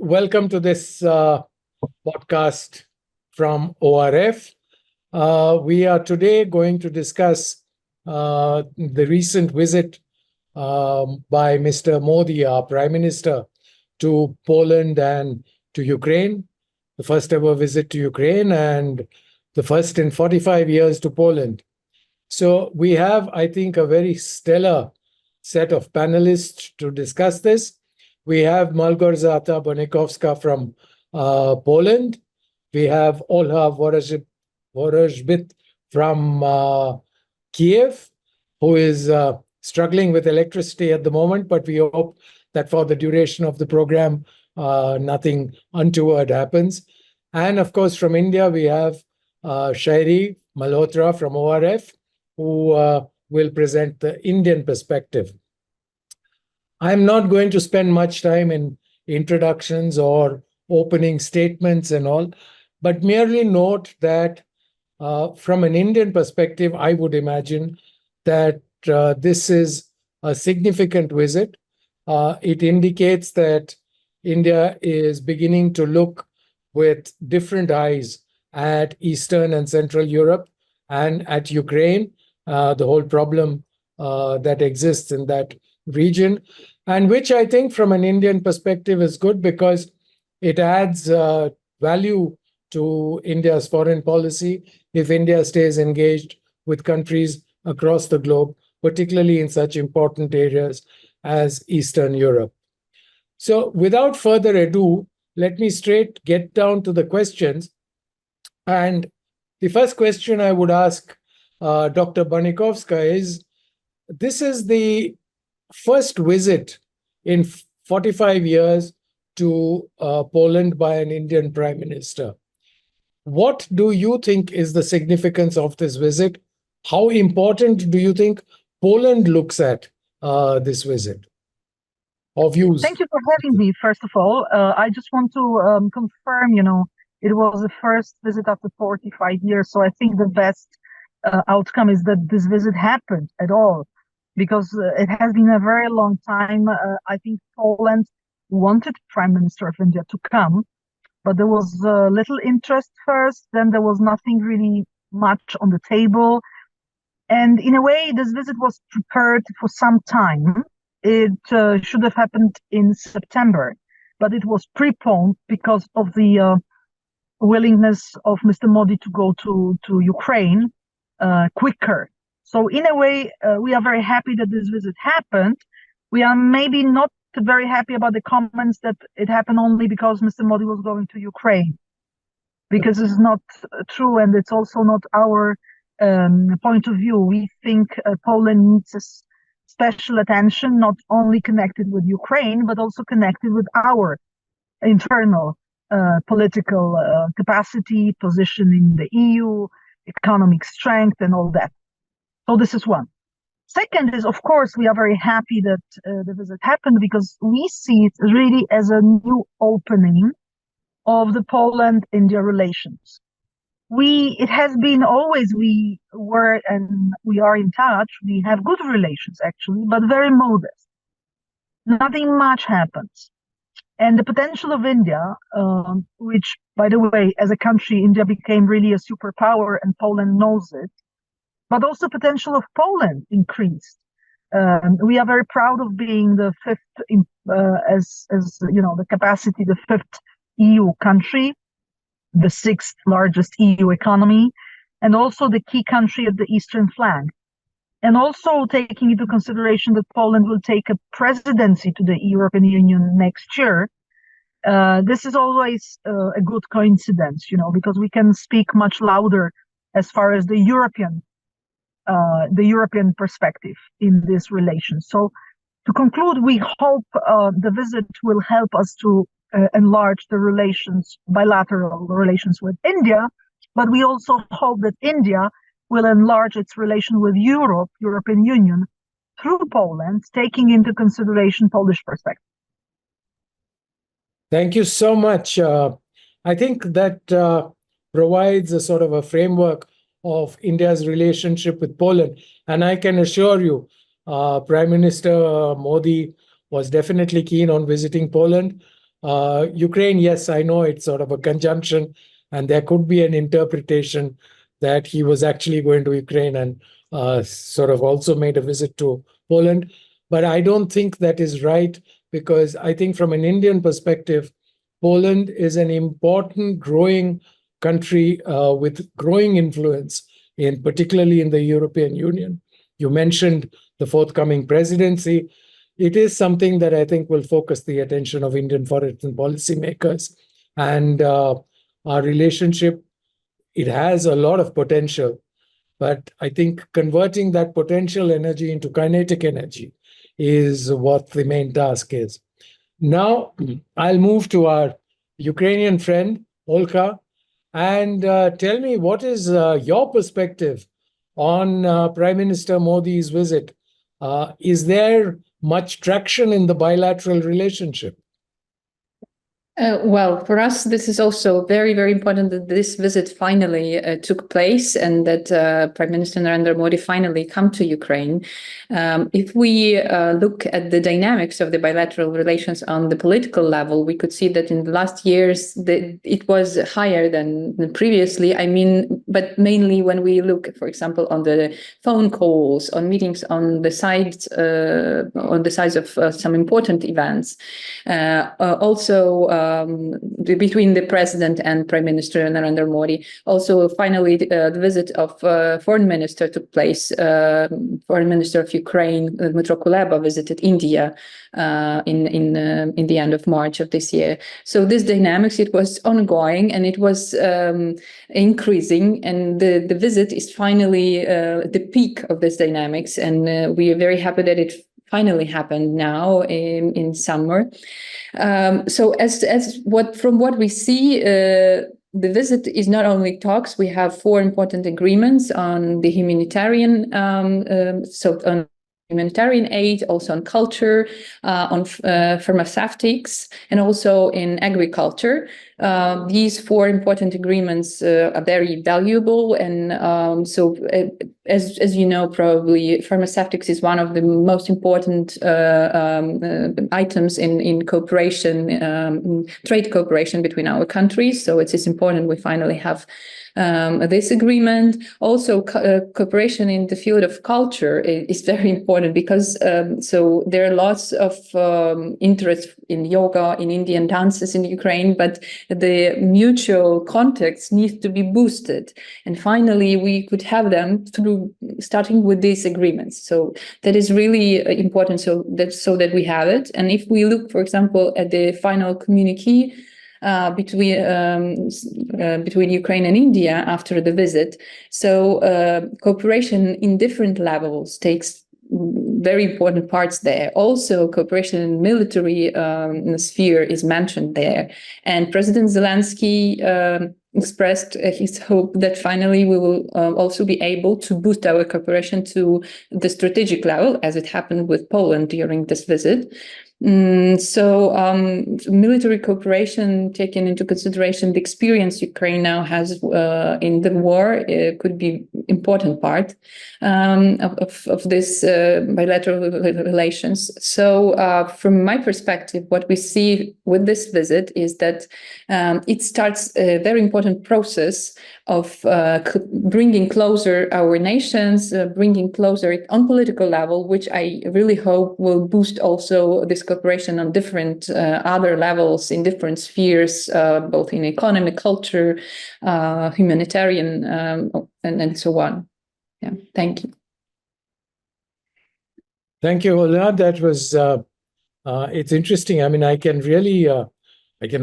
welcome to this podcast from ORF. We are today going to discuss the recent visit by Mr. Modi, our Prime Minister, to Poland and to Ukraine, the first ever visit to Ukraine and the first in 45 years to Poland. So we have, I think, a very stellar set of panelists to discuss this. We have Malgorzata Bonikowska from Poland. We have Olha Vorozhbyt from Kyiv, who is struggling with electricity at the moment, but we hope that for the duration of the program, nothing untoward happens. And of course, from India, we have Shairee Malhotra from ORF, who will present the Indian perspective. I'm not going to spend much time in introductions or opening statements and all, but merely note that from an Indian perspective, I would imagine that this is a significant visit. It indicates that India is beginning to look with different eyes at Eastern and Central Europe and at Ukraine, the whole problem that exists in that region, and which I think from an Indian perspective is good because it adds value to India's foreign policy if India stays engaged with countries across the globe, particularly in such important areas as Eastern Europe. So without further ado, let me straight get down to the questions. And the first question I would ask Dr. Bonikowska is, this is the first visit in 45 years to Poland by an Indian Prime Minister. What do you think is the significance of this visit? How important do you think Poland looks at this visit? Or views? Thank you for having me, first of all. I just want to confirm, it was the first visit after 45 years. So I think the best outcome is that this visit happened at all, because it has been a very long time. I think Poland wanted Prime Minister of India to come, but there was little interest first. Then there was nothing really much on the table. And in a way, this visit was prepared for some time. It should have happened in September, but it was preponed because of the willingness of Mr. Modi to go to Ukraine quicker. So in a way, we are very happy that this visit happened. We are maybe not very happy about the comments that it happened only because Mr. Modi was going to Ukraine, because it's not true, and it's also not our point of view. We think Poland needs special attention, not only connected with Ukraine, but also connected with our internal political capacity, position in the EU, economic strength, and all that. So this is one. Second is, of course, we are very happy that the visit happened, because we see it really as a new opening of the Poland-India relations. It has been always, we were and we are in touch. We have good relations, actually, but very modest. Nothing much happens. And the potential of India, which, by the way, as a country, India became really a superpower, and Poland knows it, but also potential of Poland increased. We are very proud of being the fifth, the capacity, the fifth EU country, the sixth largest EU economy, and also the key country at the eastern flank. And also taking into consideration that Poland will take a presidency to the European Union next year, this is always a good coincidence, because we can speak much louder as far as the European perspective in this relation. So to conclude, we hope the visit will help us to enlarge the relations, bilateral relations with India, but we also hope that India will enlarge its relation with Europe, European Union, through Poland, taking into consideration Polish perspective. Thank you so much. I think that provides a sort of a framework of India's relationship with Poland. And I can assure you, Prime Minister Modi was definitely keen on visiting Poland. Ukraine, yes, I know it's sort of a conjunction, and there could be an interpretation that he was actually going to Ukraine and sort of also made a visit to Poland. But I don't think that is right, because I think from an Indian perspective, Poland is an important growing country with growing influence, particularly in the European Union. You mentioned the forthcoming presidency. It is something that I think will focus the attention of Indian foreign policymakers. And our relationship, it has a lot of potential. But I think converting that potential energy into kinetic energy is what the main task is. Now, I'll move to our Ukrainian friend, Olha, and tell me, what is your perspective on Prime Minister Modi's visit? Is there much traction in the bilateral relationship? Well, for us, this is also very, very important that this visit finally took place, and that Prime Minister Narendra Modi finally come to Ukraine. If we look at the dynamics of the bilateral relations on the political level, we could see that in the last years it was higher than previously. I mean, but mainly when we look, for example, on the phone calls, on meetings on the sides of some important events. Also, between the president and Prime Minister Narendra Modi. Also, finally, the visit of foreign minister took place. Foreign Minister of Ukraine, Dmytro Kuleba, visited India in the end of March of this year. So this dynamics, it was ongoing and it was increasing, and the visit is finally the peak of this dynamics, and we are very happy that it finally happened now in summer. So from what we see, the visit is not only talks. We have 4 important agreements on the humanitarian, on humanitarian aid, also on culture, on pharmaceutics, and also in agriculture. These 4 important agreements are very valuable, and as you know, probably pharmaceutics is one of the most important items in cooperation, trade cooperation between our countries. So it is important we finally have this agreement. Also, cooperation in the field of culture is very important, because so there are lots of interest in yoga, in Indian dances in Ukraine, but the mutual context needs to be boosted. And finally, we could have them through starting with these agreements. So that is really important, so that we have it. And if we look, for example, at the final communiqué between Ukraine and India after the visit. So cooperation in different levels takes very important parts there. Also, cooperation in military sphere is mentioned there. And President Zelensky expressed his hope that finally we will also be able to boost our cooperation to the strategic level, as it happened with Poland during this visit. So military cooperation, taking into consideration the experience Ukraine now has in the war, could be important part of this bilateral relations. So from my perspective, what we see with this visit is that it starts a very important process of bringing closer our nations, bringing closer it on political level, which I really hope will boost also this cooperation on different other levels in different spheres, both in economy, culture, humanitarian, and so on. Yeah, thank you. Thank you, Olha. That was, it's interesting. I mean, I can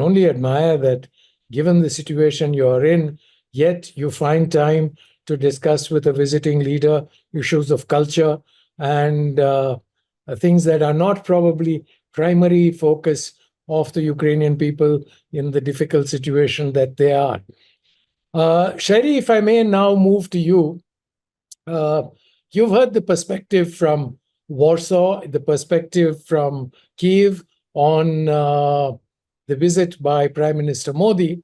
only admire that, given the situation you're in, yet you find time to discuss with a visiting leader issues of culture and things that are not probably primary focus of the Ukrainian people in the difficult situation that they are. Shairee, if I may now move to you. You've heard the perspective from Warsaw, the perspective from Kyiv on the visit by Prime Minister Modi.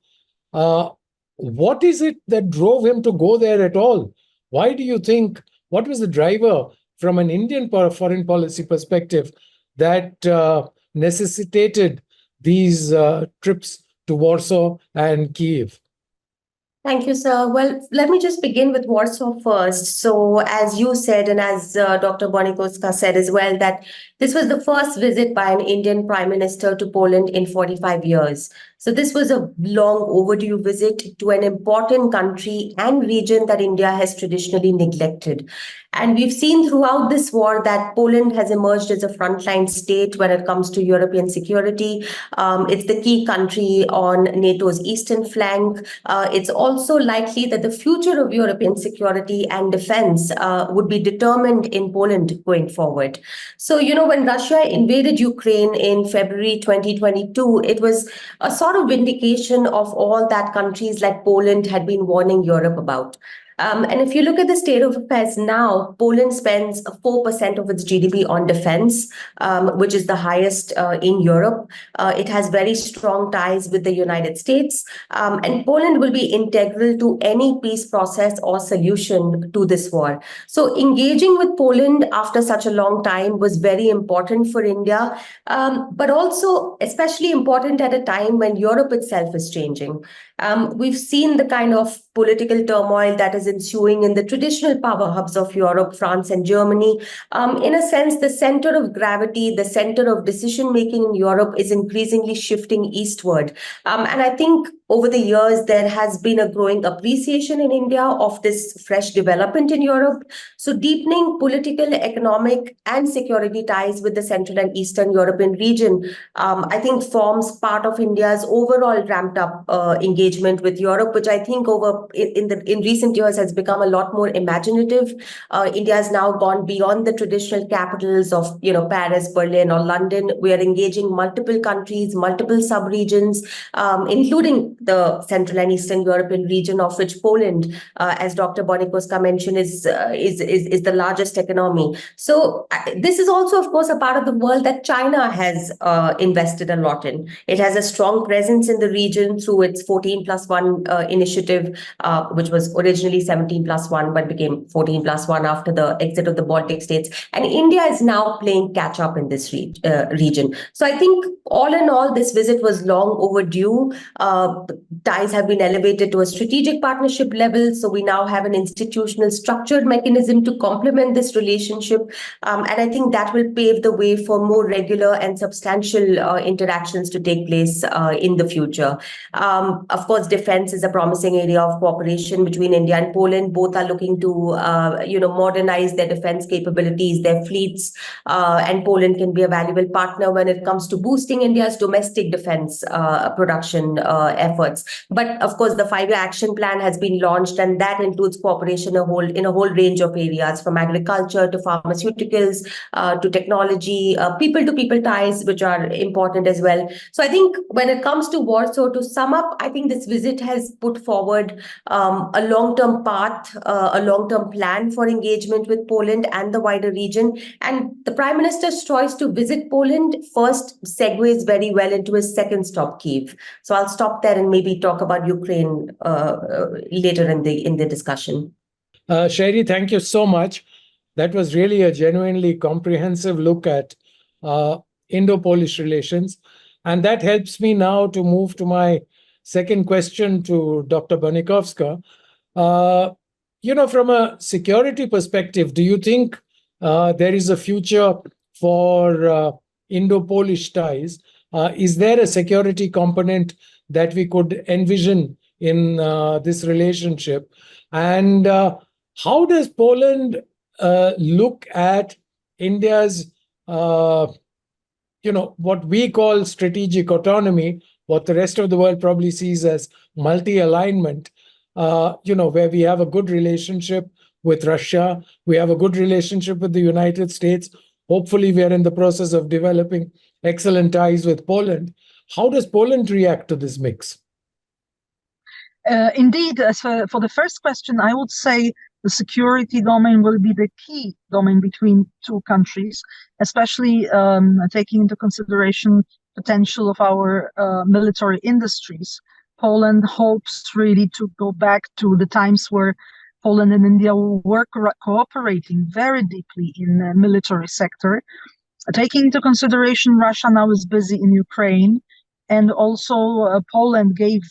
What is it that drove him to go there at all? Why do you think, what was the driver from an Indian foreign policy perspective that necessitated these trips to Warsaw and Kyiv? Thank you, sir. Well, let me just begin with Warsaw first. So, as you said, and as Dr. Bonikowska said as well, that this was the first visit by an Indian Prime Minister to Poland in 45 years. So, this was a long overdue visit to an important country and region that India has traditionally neglected. And we've seen throughout this war that Poland has emerged as a frontline state when it comes to European security. It's the key country on NATO's eastern flank. It's also likely that the future of European security and defense would be determined in Poland going forward. So, when Russia invaded Ukraine in February 2022, it was a sort of vindication of all that countries like Poland had been warning Europe about. And if you look at the state of affairs now, Poland spends 4% of its GDP on defense, which is the highest in Europe. It has very strong ties with the United States, and Poland will be integral to any peace process or solution to this war. So engaging with Poland after such a long time was very important for India, but also especially important at a time when Europe itself is changing. We've seen the kind of political turmoil that is ensuing in the traditional power hubs of Europe, France and Germany. In a sense, the center of gravity, the center of decision-making in Europe is increasingly shifting eastward. And I think over the years, there has been a growing appreciation in India of this fresh development in Europe. So deepening political, economic and security ties with the Central and Eastern European region, I think forms part of India's overall ramped up engagement with Europe, which I think in recent years has become a lot more imaginative. India has now gone beyond the traditional capitals of Paris, Berlin or London. We are engaging multiple countries, multiple sub-regions, including the Central and Eastern European region, of which Poland, as Dr. Bonikowska mentioned, is the largest economy. So this is also, of course, a part of the world that China has invested a lot in. It has a strong presence in the region through its 14+1 initiative, which was originally 17+1, but became 14+1 after the exit of the Baltic states. And India is now playing catch up in this region. So I think all in all, this visit was long overdue. Ties have been elevated to a strategic partnership level. So we now have an institutional structured mechanism to complement this relationship. And I think that will pave the way for more regular and substantial interactions to take place in the future. Of course, defense is a promising area of cooperation between India and Poland. Both are looking to, modernize their defense capabilities, their fleets, and Poland can be a valuable partner when it comes to boosting India's domestic defense production efforts. But of course, the 5-year action plan has been launched, and that includes cooperation in a whole range of areas, from agriculture to pharmaceuticals to technology, people-to-people ties, which are important as well. So I think when it comes to Warsaw, to sum up, I think this visit has put forward a long-term path, a long-term plan for engagement with Poland and the wider region. And the Prime Minister's choice to visit Poland first segues very well into his second stop, Kyiv. So I'll stop there and maybe talk about Ukraine later in the discussion. Shairee, thank you so much. That was really a genuinely comprehensive look at Indo-Polish relations. And that helps me now to move to my second question to Dr. Bonikowska. From a security perspective, do you think there is a future for Indo-Polish ties? Is there a security component that we could envision in this relationship? And how does Poland look at India's, what we call strategic autonomy, what the rest of the world probably sees as multi-alignment, where we have a good relationship with Russia, we have a good relationship with the United States. Hopefully, we are in the process of developing excellent ties with Poland. How does Poland react to this mix? Indeed, as for the first question, I would say the security domain will be the key domain between two countries, especially taking into consideration potential of our military industries. Poland hopes really to go back to the times where Poland and India were cooperating very deeply in the military sector. Taking into consideration Russia now is busy in Ukraine, and also Poland gave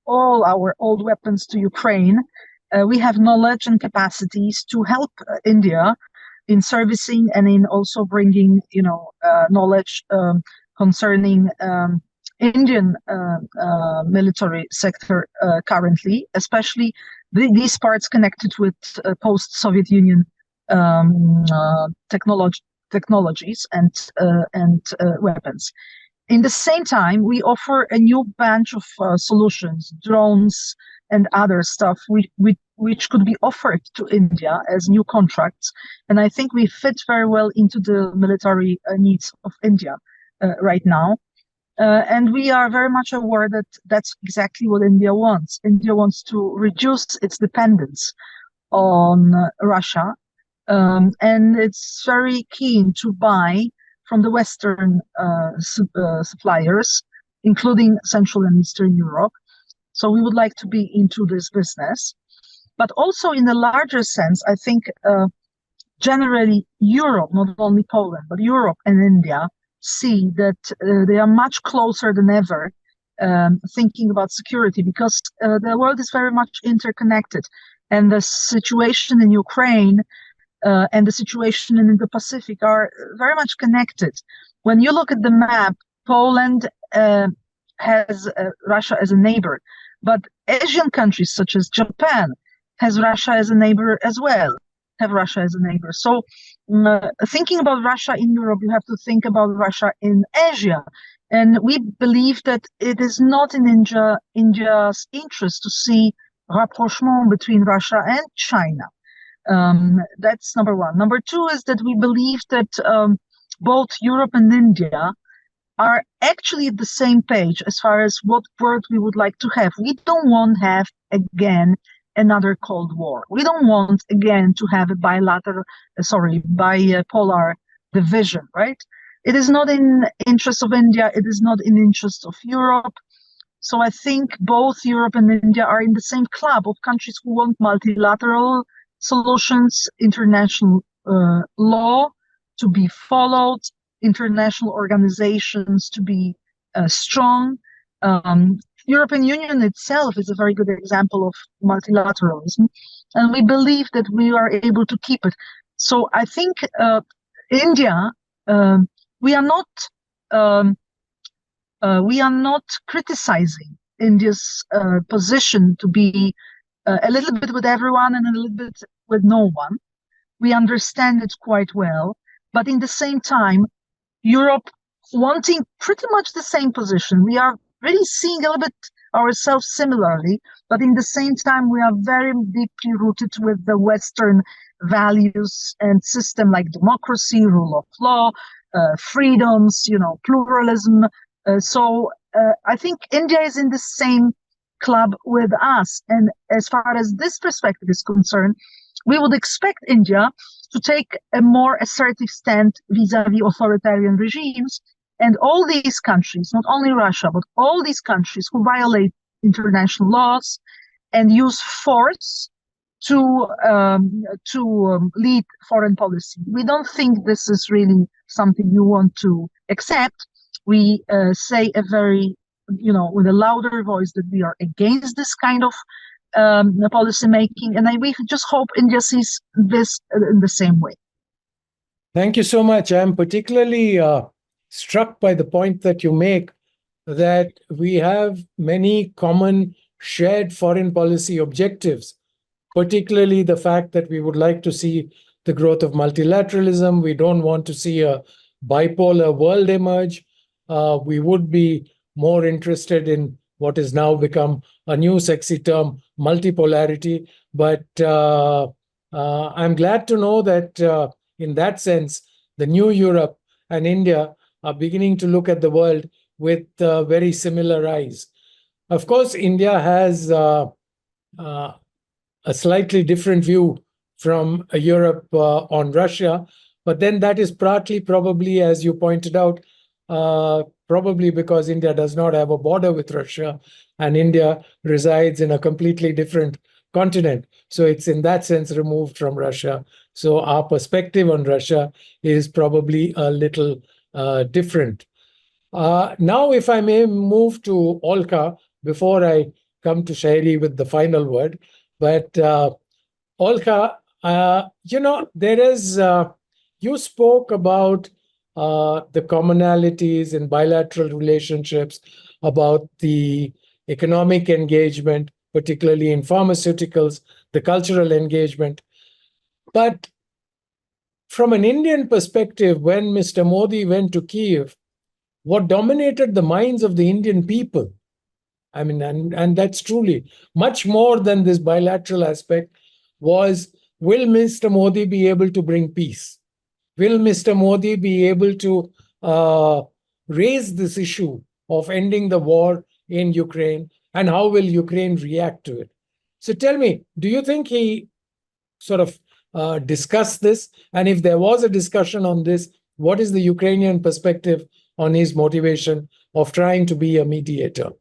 all our old weapons to Ukraine. We have knowledge and capacities to help India in servicing and in also bringing, knowledge concerning Indian military sector currently, especially these parts connected with post-Soviet Union technologies and weapons. In the same time, we offer a new bunch of solutions, drones and other stuff, which could be offered to India as new contracts. And I think we fit very well into the military needs of India right now. And we are very much aware that that's exactly what India wants. India wants to reduce its dependence on Russia, and it's very keen to buy from the Western suppliers, including Central and Eastern Europe. So we would like to be into this business. But also in a larger sense, I think generally Europe, not only Poland, but Europe and India, see that they are much closer than ever thinking about security, because the world is very much interconnected, and the situation in Ukraine and the situation in the Pacific are very much connected. When you look at the map, Poland has Russia as a neighbor, but Asian countries such as Japan has Russia as a neighbor as well, have Russia as a neighbor. So thinking about Russia in Europe, you have to think about Russia in Asia. And we believe that it is not in India's interest to see rapprochement between Russia and China. That's number one. Number two is that we believe that both Europe and India are actually at the same page as far as what world we would like to have. We don't want to have, again, another Cold War. We don't want, again, to have a bipolar division, right? It is not in interest of India. It is not in interest of Europe. So I think both Europe and India are in the same club of countries who want multilateral solutions, international law to be followed, international organizations to be strong. European Union itself is a very good example of multilateralism, and we believe that we are able to keep it. So I think India, we are not criticizing India's position to be a little bit with everyone and a little bit with no one. We understand it quite well, but in the same time, Europe wanting pretty much the same position. We are really seeing a little bit ourselves similarly, but in the same time, we are very deeply rooted with the Western values and system like democracy, rule of law, freedoms, pluralism. So I think India is in the same club with us. And as far as this perspective is concerned, we would expect India to take a more assertive stand vis-a-vis authoritarian regimes. And all these countries, not only Russia, but all these countries who violate international laws and use force to lead foreign policy. We don't think this is really something you want to accept. We say a very, with a louder voice that we are against this kind of policy making. And we just hope India sees this in the same way. Thank you so much. I'm particularly struck by the point that you make that we have many common shared foreign policy objectives, particularly the fact that we would like to see the growth of multilateralism. We don't want to see a bipolar world emerge. We would be more interested in what has now become a new sexy term, multipolarity. But I'm glad to know that in that sense, the new Europe and India are beginning to look at the world with very similar eyes. Of course, India has a slightly different view from Europe on Russia, but then that is partly probably, as you pointed out, probably because India does not have a border with Russia and India resides in a completely different continent. So it's in that sense removed from Russia. So our perspective on Russia is probably a little different. Now, if I may move to Olha before I come to Shairee with the final word. But Olha, there is, you spoke about the commonalities in bilateral relationships, about the economic engagement, particularly in pharmaceuticals, the cultural engagement. But from an Indian perspective, when Mr. Modi went to Kyiv, what dominated the minds of the Indian people, I mean, and that's truly much more than this bilateral aspect, was, will Mr. Modi be able to bring peace? Will Mr. Modi be able to raise this issue of ending the war in Ukraine? And how will Ukraine react to it? So tell me, do you think he sort of discussed this? And if there was a discussion on this, what is the Ukrainian perspective on his motivation of trying to be a mediator?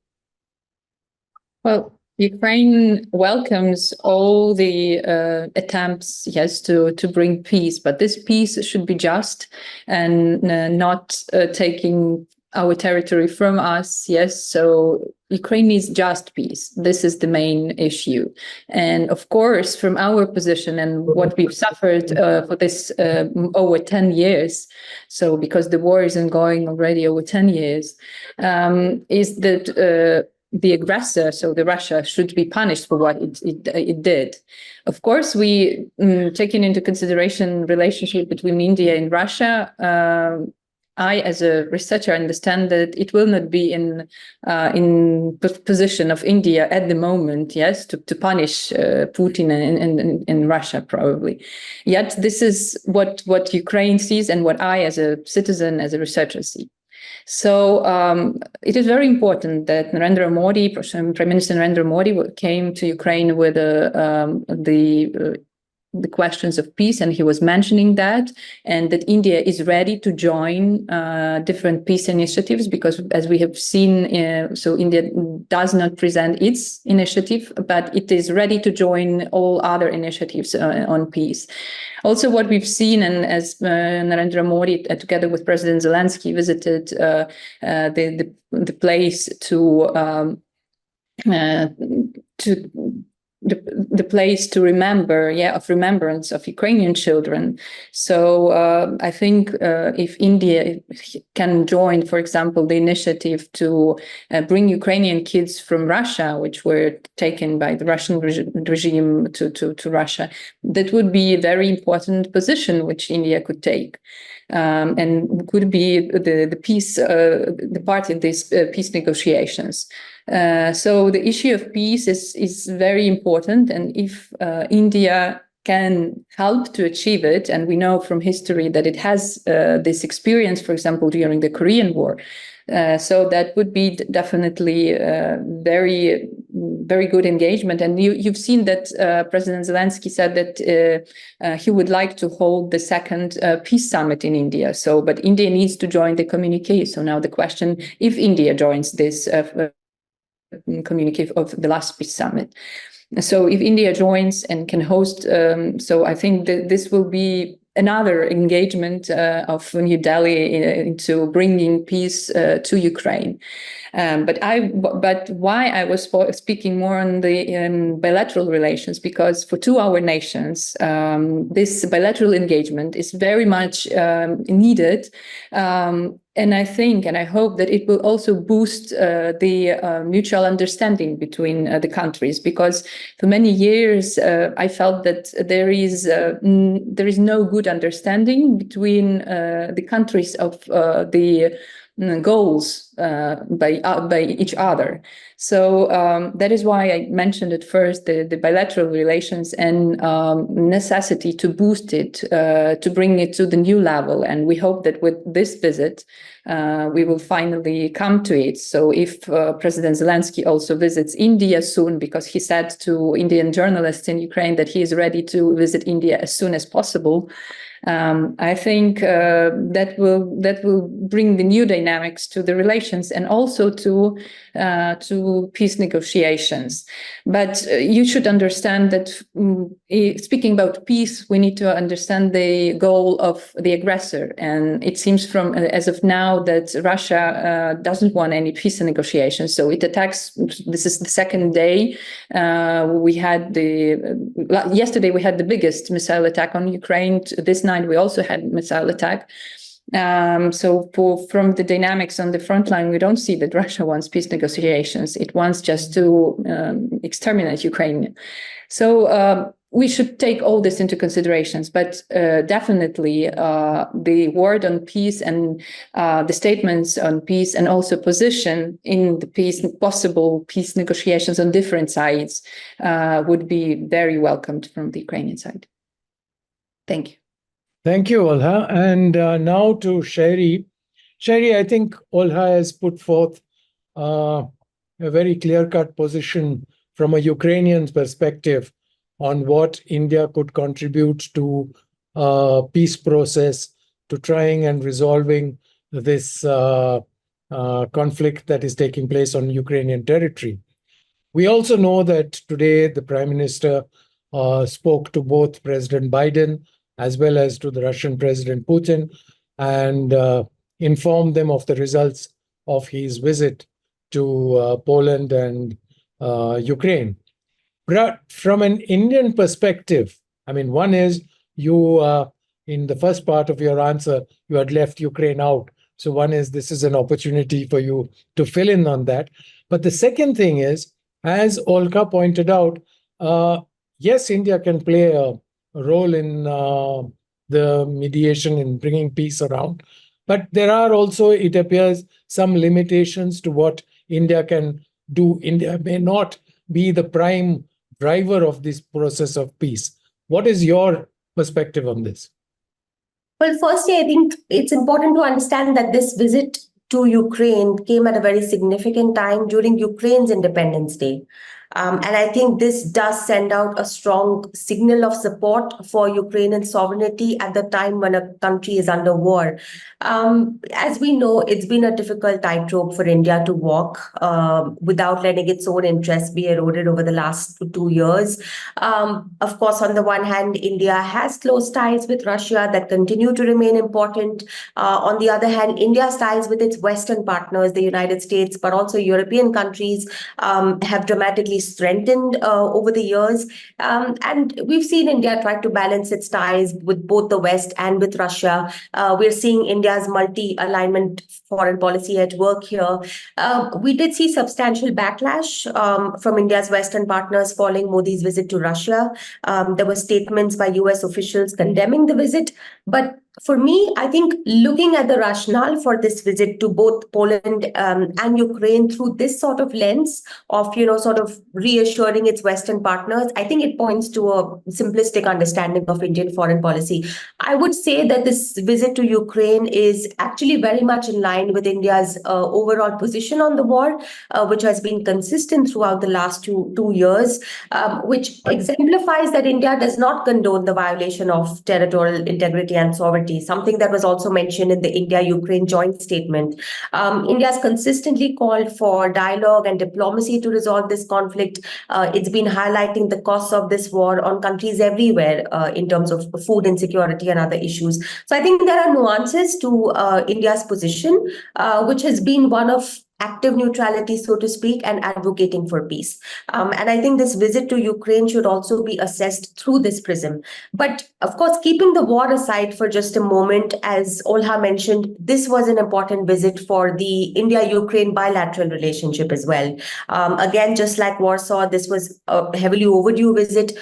Well, Ukraine welcomes all the attempts, yes, to bring peace, but this peace should be just and not taking our territory from us. Yes, so Ukraine needs just peace. This is the main issue. And of course, from our position and what we've suffered for this over 10 years, so because the war is ongoing already over 10 years, is that the aggressor, so the Russia, should be punished for what it did. Of course, we taking into consideration relationship between India and Russia. I, as a researcher, understand that it will not be in position of India at the moment, yes, to punish Putin and Russia, probably. Yet this is what Ukraine sees and what I, as a citizen, as a researcher, see. So it is very important that Narendra Modi, Prime Minister Narendra Modi, came to Ukraine with the questions of peace, and he was mentioning that, and that India is ready to join different peace initiatives, because as we have seen, so India does not present its initiative, but it is ready to join all other initiatives on peace. Also, what we've seen, and as Narendra Modi, together with President Zelensky, visited the place the place to remember, of remembrance of Ukrainian children. So I think if India can join, for example, the initiative to bring Ukrainian kids from Russia, which were taken by the Russian regime to Russia, that would be a very important position which India could take. And could be the peace, the part in these peace negotiations. So the issue of peace is very important, and if India can help to achieve it, and we know from history that it has this experience, for example, during the Korean War, so that would be definitely very, very good engagement. And you've seen that President Zelensky said that he would like to hold the second peace summit in India. So, but India needs to join the communique. So now the question, if India joins this communique of the last peace summit. So if India joins and can host, so I think that this will be another engagement of New Delhi into bringing peace to Ukraine. But why I was speaking more on the bilateral relations, because for our nations, this bilateral engagement is very much needed. And I think, and I hope that it will also boost the mutual understanding between the countries, because for many years I felt that there is no good understanding between the countries of the goals by each other. So that is why I mentioned at first the bilateral relations and necessity to boost it, to bring it to the new level. And we hope that with this visit, we will finally come to it. So if President Zelensky also visits India soon, because he said to Indian journalists in Ukraine that he is ready to visit India as soon as possible, I think that will bring the new dynamics to the relations and also to peace negotiations. But you should understand that speaking about peace, we need to understand the goal of the aggressor. And it seems from as of now now that Russia doesn't want any peace negotiations, so it attacks. This is the second day. We had yesterday we had the biggest missile attack on Ukraine. This night we also had missile attack. So from the dynamics on the front line, we don't see that Russia wants peace negotiations. It wants just to exterminate Ukraine. So we should take all this into considerations, but definitely the word on peace and the statements on peace and also position in the possible peace negotiations on different sides would be very welcomed from the Ukrainian side. Thank you. Thank you, Olha. And now to Shairee. Shairee, I think Olha has put forth a very clear-cut position from a Ukrainian perspective on what India could contribute to peace process, to trying and resolving this conflict that is taking place on Ukrainian territory. We also know that today the Prime Minister spoke to both President Biden as well as to the Russian President Putin and informed them of the results of his visit to Poland and Ukraine. But from an Indian perspective, I mean, one is you, in the first part of your answer, you had left Ukraine out. So one is this is an opportunity for you to fill in on that. But the second thing is, as Olga pointed out, yes, India can play a role in the mediation in bringing peace around. But there are also, it appears, some limitations to what India can do. India may not be the prime driver of this process of peace. What is your perspective on this? Well, firstly, I think it's important to understand that this visit to Ukraine came at a very significant time during Ukraine's Independence Day. And I think this does send out a strong signal of support for Ukrainian sovereignty at the time when a country is under war. As we know, it's been a difficult tightrope for India to walk without letting its own interests be eroded over the last 2 years. Of course, on the one hand, India has close ties with Russia that continue to remain important. On the other hand, India's ties with its Western partners, the United States, but also European countries, have dramatically strengthened over the years. And we've seen India try to balance its ties with both the West and with Russia. We're seeing India's multi-alignment foreign policy at work here. We did see substantial backlash from India's Western partners following Modi's visit to Russia. There were statements by US officials condemning the visit. But for me, I think looking at the rationale for this visit to both Poland and Ukraine through this sort of lens of, sort of reassuring its Western partners, I think it points to a simplistic understanding of Indian foreign policy. I would say that this visit to Ukraine is actually very much in line with India's overall position on the war, which has been consistent throughout the last two years, which exemplifies that India does not condone the violation of territorial integrity and sovereignty, something that was also mentioned in the India-Ukraine joint statement. India has consistently called for dialogue and diplomacy to resolve this conflict. It's been highlighting the costs of this war on countries everywhere in terms of food insecurity and other issues. So I think there are nuances to India's position, which has been one of active neutrality, so to speak, and advocating for peace. And I think this visit to Ukraine should also be assessed through this prism. But of course, keeping the war aside for just a moment, as Olha mentioned, this was an important visit for the India-Ukraine bilateral relationship as well. Again, just like Warsaw, this was a heavily overdue visit,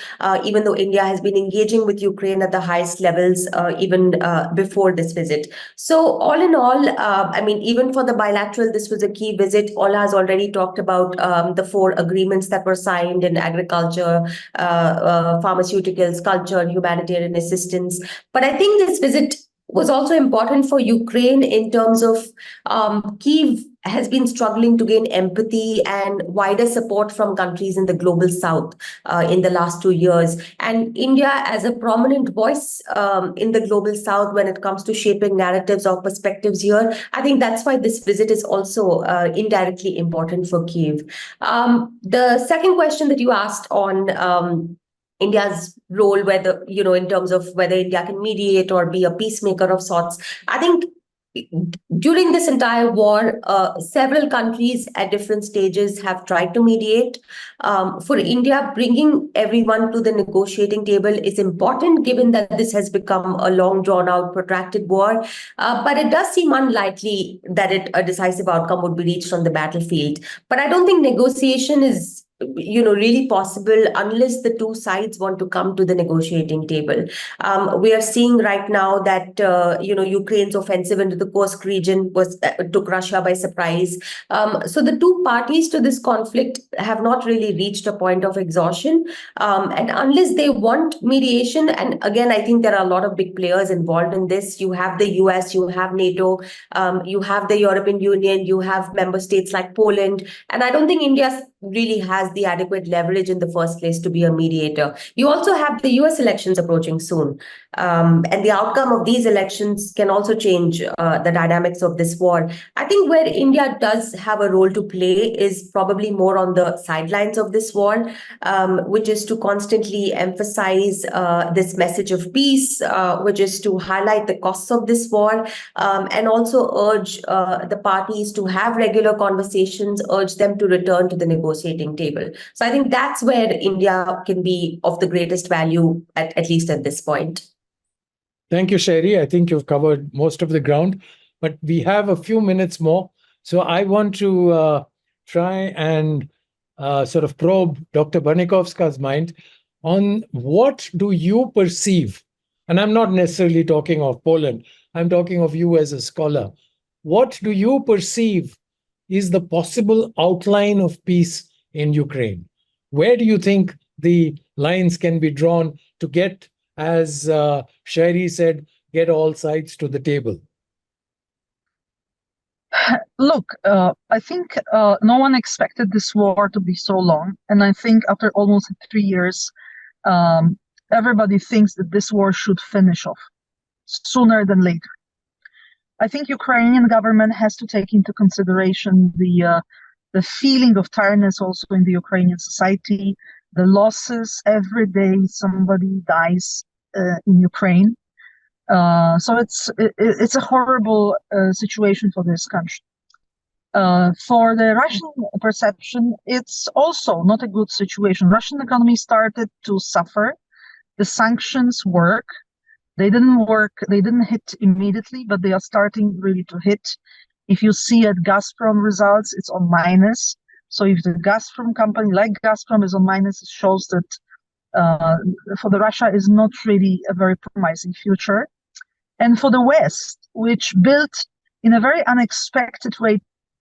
even though India has been engaging with Ukraine at the highest levels even before this visit. So all in all, I mean, even for the bilateral, this was a key visit. Olha has already talked about the 4 agreements that were signed in agriculture, pharmaceuticals, culture, humanitarian assistance. But I think this visit was also important for Ukraine in terms of Kyiv has been struggling to gain empathy and wider support from countries in the global south in the last 2 years. And India as a prominent voice in the global south when it comes to shaping narratives or perspectives here, I think that's why this visit is also indirectly important for Kyiv. The second question that you asked on India's role, whether, in terms of whether India can mediate or be a peacemaker of sorts, I think during this entire war, several countries at different stages have tried to mediate. For India, bringing everyone to the negotiating table is important, given that this has become a long, drawn-out, protracted war. But it does seem unlikely that a decisive outcome would be reached on the battlefield. But I don't think negotiation is really possible unless the two sides want to come to the negotiating table. We are seeing right now that Ukraine's offensive into the Kursk region took Russia by surprise. So the two parties to this conflict have not really reached a point of exhaustion, and unless they want mediation, and again, I think there are a lot of big players involved in this. You have the US, you have NATO, you have the European Union, you have member states like Poland, and I don't think India really has the adequate leverage in the first place to be a mediator. You also have the US elections approaching soon. And the outcome of these elections can also change the dynamics of this war. I think where India does have a role to play is probably more on the sidelines of this war, which is to constantly emphasize this message of peace, which is to highlight the costs of this war, and also urge the parties to have regular conversations, urge them to return to the negotiating table. So I think that's where India can be of the greatest value, at least at this point. Thank you, Shairee. I think you've covered most of the ground, but we have a few minutes more. So I want to try and sort of probe Dr. Bonikowska's mind on what do you perceive, and I'm not necessarily talking of Poland, I'm talking of you as a scholar. What do you perceive is the possible outline of peace in Ukraine? Where do you think the lines can be drawn to get, as Shairee said, get all sides to the table? Look, I think no one expected this war to be so long. And I think after almost 3 years, everybody thinks that this war should finish off sooner than later. I think Ukrainian government has to take into consideration the feeling of tiredness also in the Ukrainian society, the losses. Every day somebody dies in Ukraine. So it's a horrible situation for this country. For the Russian perception, it's also not a good situation. Russian economy started to suffer. The sanctions work. They didn't work. They didn't hit immediately, but they are starting really to hit. If you see at Gazprom results, it's on minus. So if the Gazprom company like Gazprom is on minus, it shows that for the Russia is not really a very promising future. And for the West, which built in a very unexpected way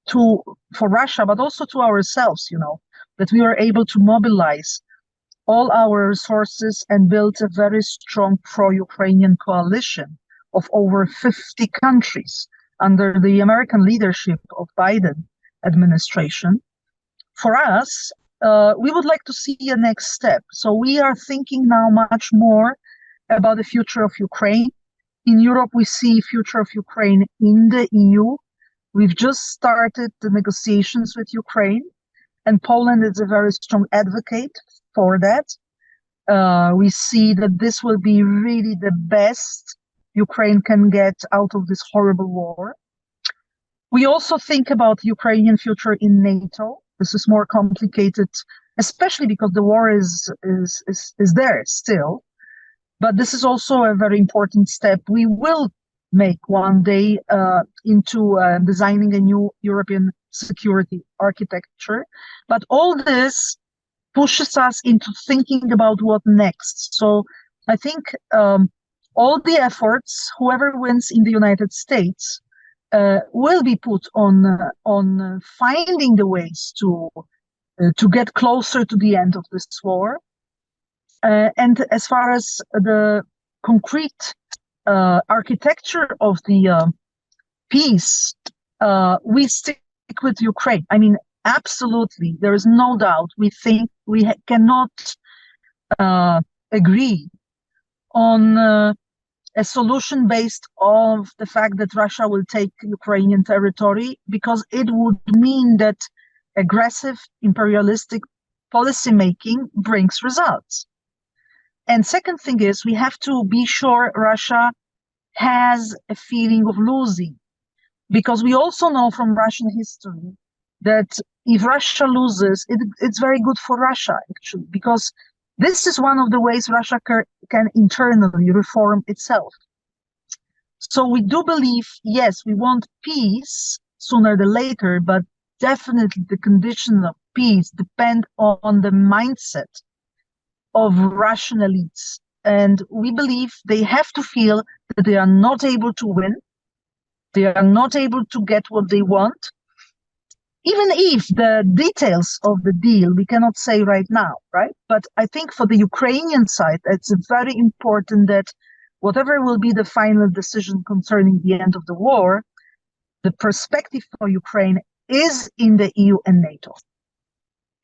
for Russia, but also to ourselves, that we were able to mobilize all our resources and build a very strong pro-Ukrainian coalition of over 50 countries under the American leadership of Biden administration. For us, we would like to see a next step. So we are thinking now much more about the future of Ukraine. In Europe, we see future of Ukraine in the EU. We've just started the negotiations with Ukraine, and Poland is a very strong advocate for that. We see that this will be really the best Ukraine can get out of this horrible war. We also think about Ukrainian future in NATO. This is more complicated, especially because the war is there still. But this is also a very important step we will make one day into designing a new European security architecture. But all this pushes us into thinking about what next. So I think all the efforts, whoever wins in the United States, will be put on finding the ways to get closer to the end of this war. And as far as the concrete architecture of the peace, we stick with Ukraine. I mean, absolutely, there is no doubt. We think we cannot agree on a solution based on the fact that Russia will take Ukrainian territory, because it would mean that aggressive imperialistic policymaking brings results. And second thing is, we have to be sure Russia has a feeling of losing. because we also know from Russian history that if Russia loses, it's very good for Russia, actually, because this is one of the ways Russia can internally reform itself. So we do believe, yes, we want peace sooner than later, but definitely the conditions of peace depend on the mindset of Russian elites. And we believe they have to feel that they are not able to win, they are not able to get what they want, even if the details of the deal we cannot say right now, right? But I think for the Ukrainian side, it's very important that whatever will be the final decision concerning the end of the war, the perspective for Ukraine is in the EU and NATO.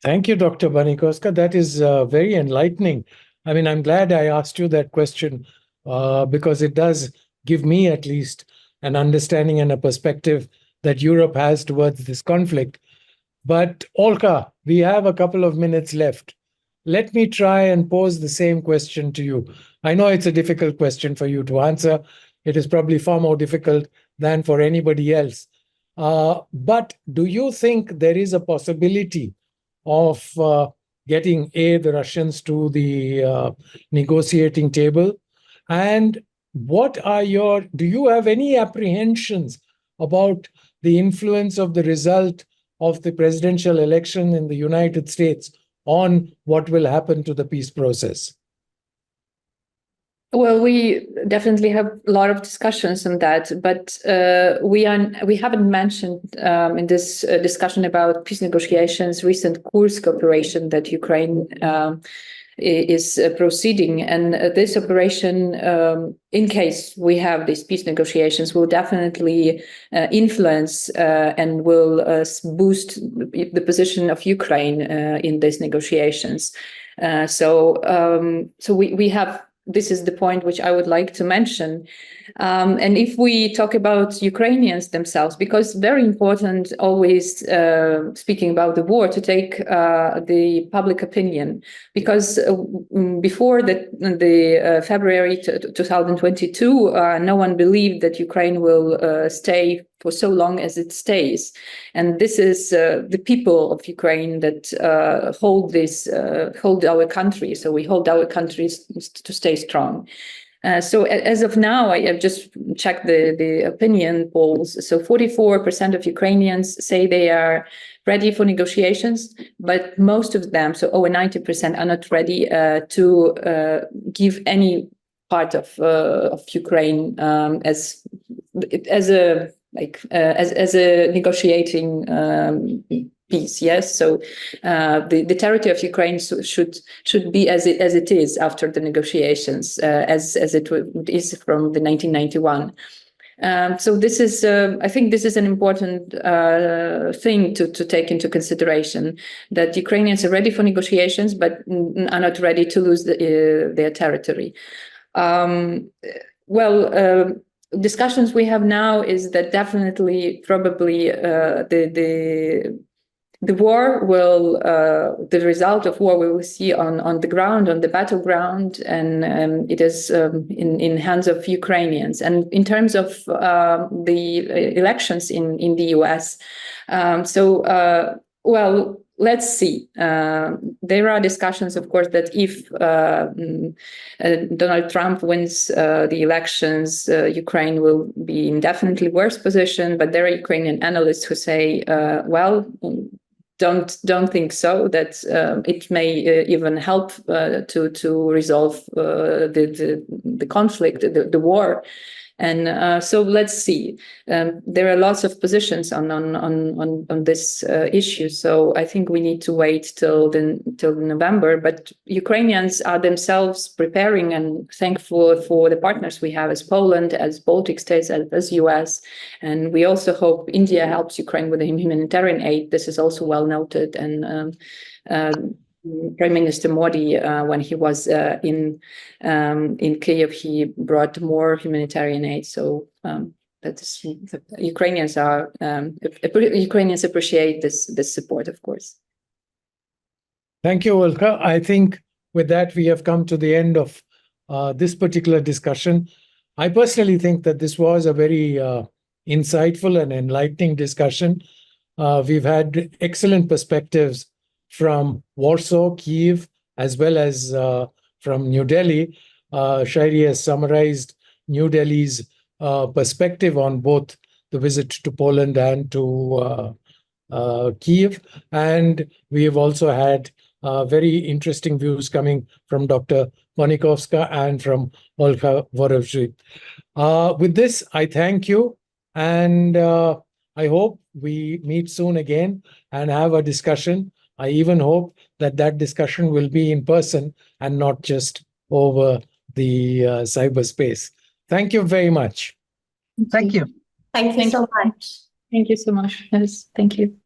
Thank you, Dr. Bonikowska. That is very enlightening. I mean, I'm glad I asked you that question because it does give me at least an understanding and a perspective that Europe has towards this conflict. But Olga, we have a couple of minutes left. Let me try and pose the same question to you. I know it's a difficult question for you to answer. It is probably far more difficult than for anybody else. But do you think there is a possibility of getting the Russians to the negotiating table? And do you have any apprehensions about the influence of the result of the presidential election in the United States on what will happen to the peace process? Well, we definitely have a lot of discussions on that, but we haven't mentioned in this discussion about peace negotiations recent Kursk operation that Ukraine is proceeding, and this operation, in case we have these peace negotiations, will definitely influence and will boost the position of Ukraine in these negotiations. So we have. This is the point which I would like to mention. And if we talk about Ukrainians themselves, because very important always speaking about the war to take the public opinion, because before the February 2022, no one believed that Ukraine will stay for so long as it stays. And this is the people of Ukraine that hold our country. So we hold our countries to stay strong. So as of now, I have just checked the opinion polls. So 44% of Ukrainians say they are ready for negotiations, but most of them, so over 90%, are not ready to give any part of Ukraine as a negotiating peace. Yes, so the territory of Ukraine should be as it is after the negotiations, as it is from the 1991. So this is, I think, this is an important thing to take into consideration, that Ukrainians are ready for negotiations, but are not ready to lose their territory. Discussions we have now is that definitely, probably, the war will, the result of war we will see on the ground, on the battleground, and it is in hands of Ukrainians. And in terms of the elections in the US, let's see. There are discussions, of course, that if Donald Trump wins the elections, Ukraine will be in definitely worse position. But there are Ukrainian analysts who say, don't think so, that it may even help to resolve the conflict, the war. And so let's see. There are lots of positions on this issue. So I think we need to wait till November. But Ukrainians are themselves preparing and thankful for the partners we have as Poland, as Baltic states, as US. And we also hope India helps Ukraine with the humanitarian aid. This is also well noted. And Prime Minister Modi, when he was in Kyiv, he brought more humanitarian aid. So Ukrainians appreciate this support, of course. Thank you, Olga. I think with that we have come to the end of this particular discussion. I personally think that this was a very insightful and enlightening discussion. We've had excellent perspectives from Warsaw, Kyiv, as well as from New Delhi. Shairee has summarized New Delhi's perspective on both the visit to Poland and to Kyiv. And we have also had very interesting views coming from Dr. Bonikowska and from Olha Vorozhbyt. With this, I thank you, and I hope we meet soon again and have a discussion. I even hope that that discussion will be in person and not just over the cyberspace. Thank you very much. Thank you. Thank you so much. Thank you so much. Yes, thank you.